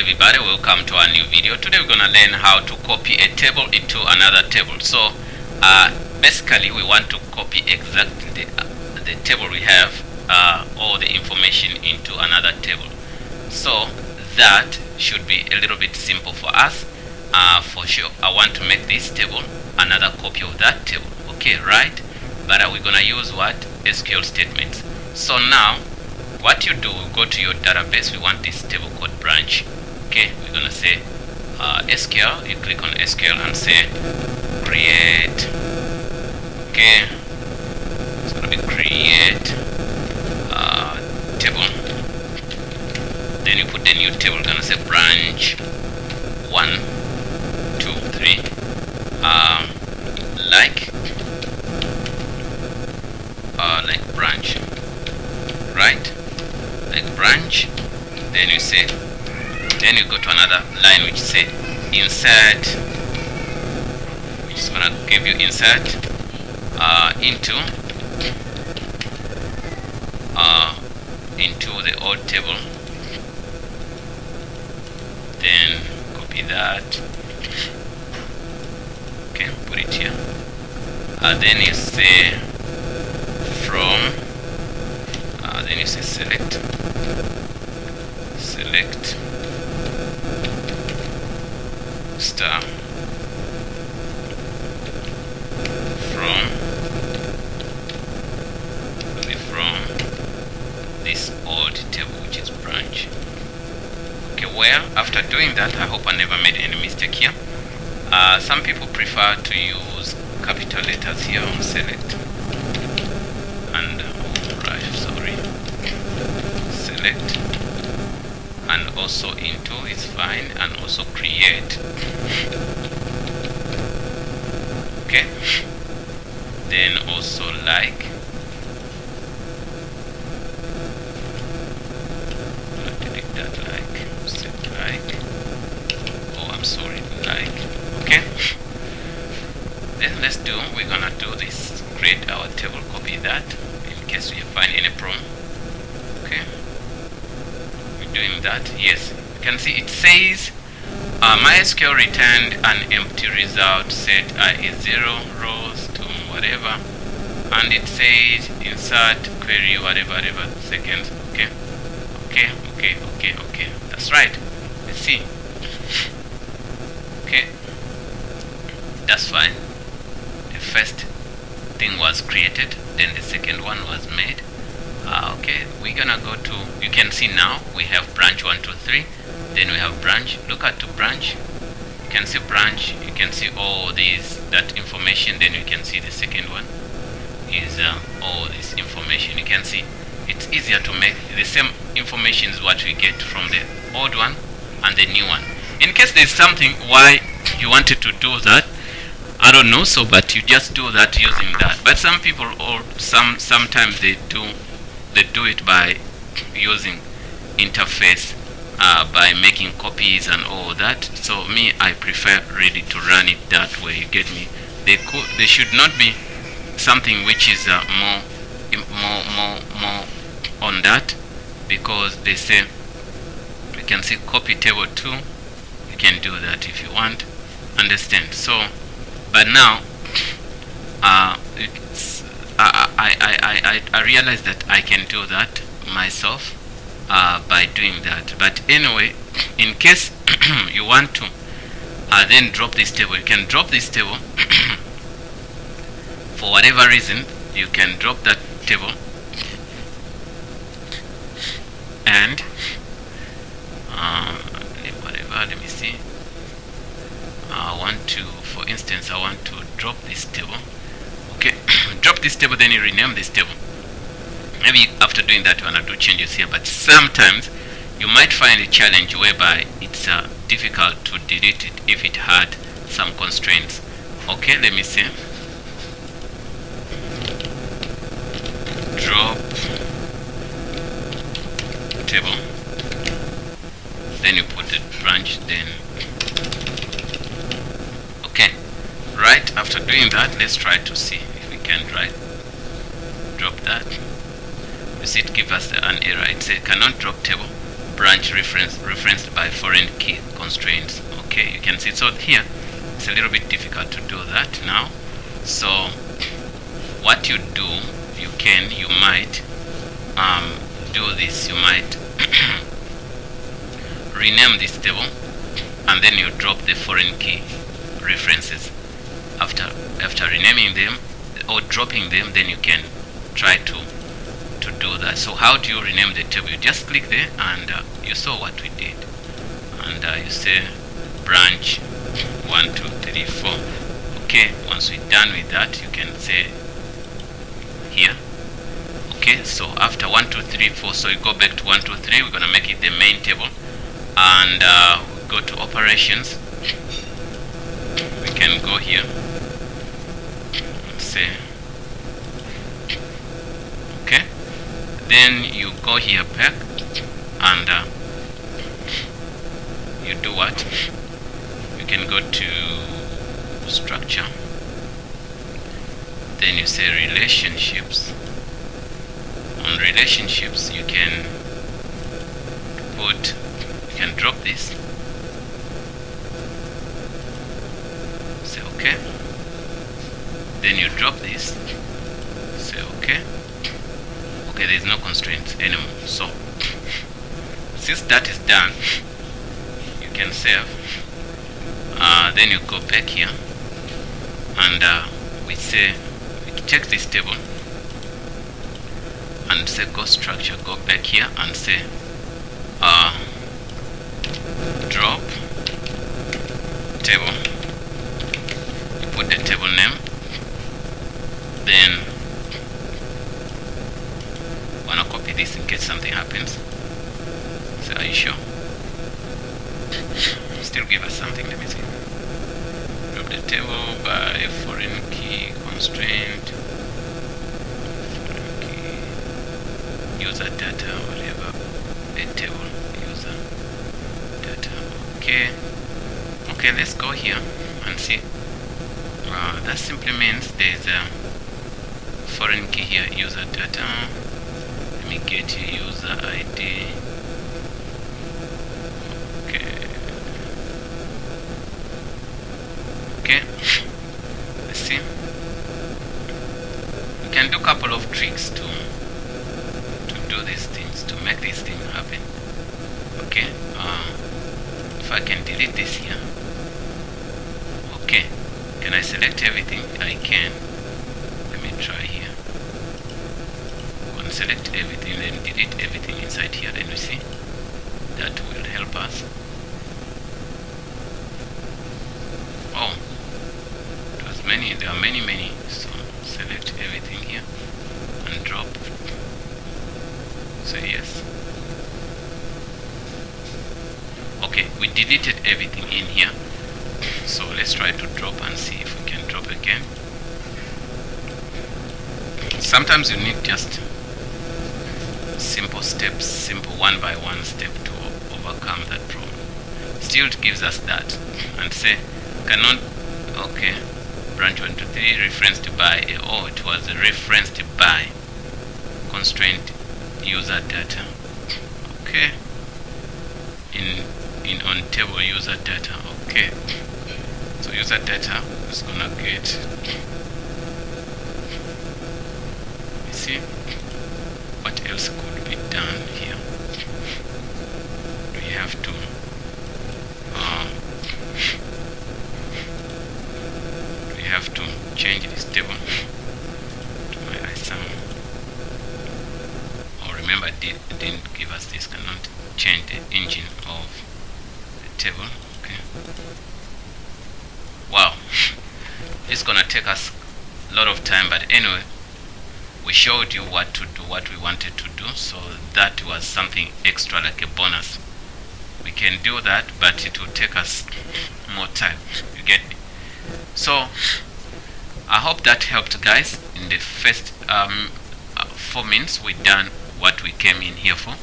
everybody, welcome to our new video. Today we're going to learn how to copy a table into another table. So basically we want to copy exactly the table we have, all the information into another table. So that should be a little bit simple for us. For sure I want to make this table another copy of that table, okay, right? But we're going to use what? SQL statements. So now what you do, go to your database. We want this table called branch. Okay, we're gonna say SQL. You click on SQL and say create. Okay, it's gonna be create table. Then you put the new table. We're gonna say branch 1, 2, 3. Like branch, right? Like branch. Then you say, then you go to another line which say insert, which is gonna give you insert into the old table. Then copy that. Okay, put it here. Then you say from. Then you say select star from this old table which is branch. Okay, well, after doing that, I hope I never made any mistake here. Some people prefer to use capital letters here on select and select, and also into is fine, and also create. Okay, then also like, delete that like, set like, oh I'm sorry, like. Okay, then let's do, we're gonna do this, create our table, copy that in case we find any problem. Okay, we're doing that. Yes, you can see it says MySQL returned an empty result set is 0 rows to whatever, and it says insert query whatever seconds. Okay, that's right. Let's see. Okay, that's fine. The first thing was created, then the second one was made. Okay, we're gonna go to, you can see now we have branch 1, 2, 3. Then we have branch. Look at to branch. You can see branch. You can see all that information. Then you can see the second one is all this information. You can see it's easier to make the same information is what we get from the old one and the new one. In case there's something why you wanted to do that, I don't know. So, but you just do that using that. But some people, or sometimes they do it by using interface, by making copies and all that. So me, I prefer really to run it that way. You get me? They should not be something which is more on that, because they say you can see copy table 2. You can do that if you want. Understand? So, but now I realize that I can do that myself by doing that. But anyway, in case you want to then drop this table, you can drop this table for whatever reason. You can drop that table, and let me see, I want to, for instance, I want to drop this table. Okay, drop this table, then you rename this table. Maybe after doing that you want to do changes here, but sometimes you might find a challenge whereby it's difficult to delete it if it had some constraints. Okay, let me see. Drop table, then you put the branch, then okay, right? After doing that, let's try to see if we can drop that. You see it give us an error. It says cannot drop table. branch referenced by foreign key constraints. Okay, you can see. So here it's a little bit difficult to do that now. So what you do, you might do this. You might rename this table, and then you drop the foreign key references. After renaming them or dropping them, then you can try to do that. So how do you rename the table? You just click there, and you saw what we did, and you say branch 1 2 3 4. Okay, once we're done with that, you can say here. Okay, so after 1 2 3 4, so you go back to 1 2 3. We're gonna make it the main table, and we go to operations. We can go here and say okay. Then you go here back, and you do what? You can go to structure, then you say relationships. On relationships, you can drop this, say okay, then you drop this, say okay. Okay, there is no constraints anymore. So since that is done, you can save. Then you go back here, and we check this table and say go structure, go back here and say drop table. You put the table name, then wanna copy this in case something happens. So are you sure? Still give us something. Let me see. Drop the table by foreign key constraint, foreign key, user data, whatever, a table, user data. Okay. Okay, let's go here and see. That simply means there's a foreign key here, user data. Let me get user ID. Okay, let's see. You can do a couple of tricks to do these things, to make these things happen. Okay, if I can delete this here. Okay, can I select everything? I can. Let me try here. Select everything, then delete everything inside here. Then we see that will help us. Oh, it was many. There are many. So select everything here and drop. So yes. Okay, we deleted everything in here. So let's try to drop and see if we can drop again. Sometimes you need just simple steps, simple one by one step to overcome that problem. Still it gives us that, and say cannot. Okay, branch 1 2 3 referenced by it was referenced by constraint user data. Okay, in on table user data. Okay, so user data is gonna get, you see. What else could be done here? We have to change this table to my ISAM. Oh, remember, it didn't give us this. Cannot change the engine of the table. Okay. Wow, it's gonna take us a lot of time, but anyway, we showed you what to do, what we wanted to do, so that was something extra, like a bonus. We can do that, but it will take us more time. You get me? So I hope that helped, guys. In the first 4 minutes, we done what we came in here for.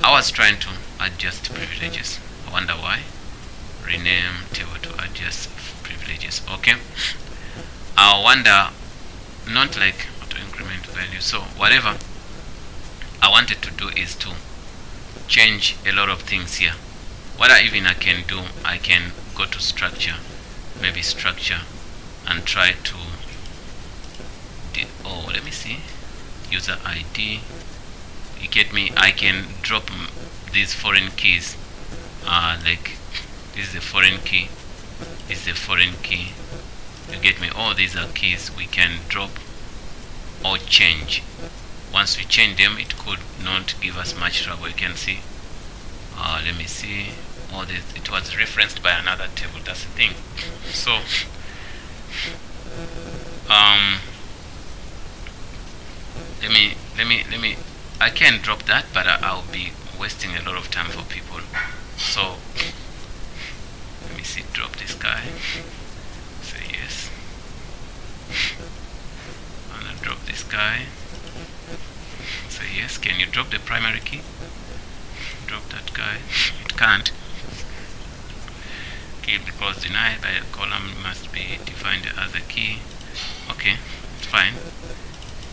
I was trying to adjust privileges. I wonder why. Rename table to adjust privileges. Okay. I wonder, not like increment value. So whatever I wanted to do is to change a lot of things here. What I can do, I can go to structure, maybe structure, and try to let me see, user ID. You get me? I can drop these foreign keys, like this is a foreign key, this is a foreign key. You get me? All these are keys we can drop or change. Once we change them, it could not give us much trouble. You can see, let me see, all this, it was referenced by another table. That's the thing. So let me I can drop that, but I'll be wasting a lot of time for people. So let me see, drop this guy, say yes. I'm gonna drop this guy, say yes. Can you drop the primary key? Drop that guy. It can't. Key because denied by a column must be defined as a key. Okay, it's fine.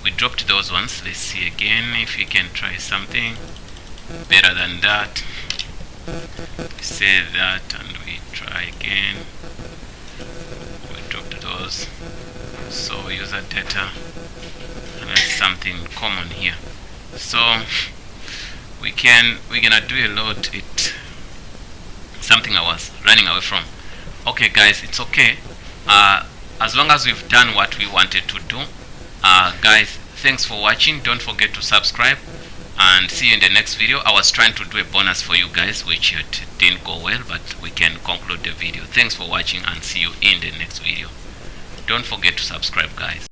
We dropped those ones. Let's see again if we can try something better than that. We say that and we try again. We dropped those. So user data, and there's something common here. So we're gonna do a lot. Something I was running away from. Okay guys, it's okay. As long as we've done what we wanted to do. Guys, thanks for watching. Don't forget to subscribe and see you in the next video. I was trying to do a bonus for you guys, which it didn't go well, but we can conclude the video. Thanks for watching and see you in the next video. Don't forget to subscribe, guys.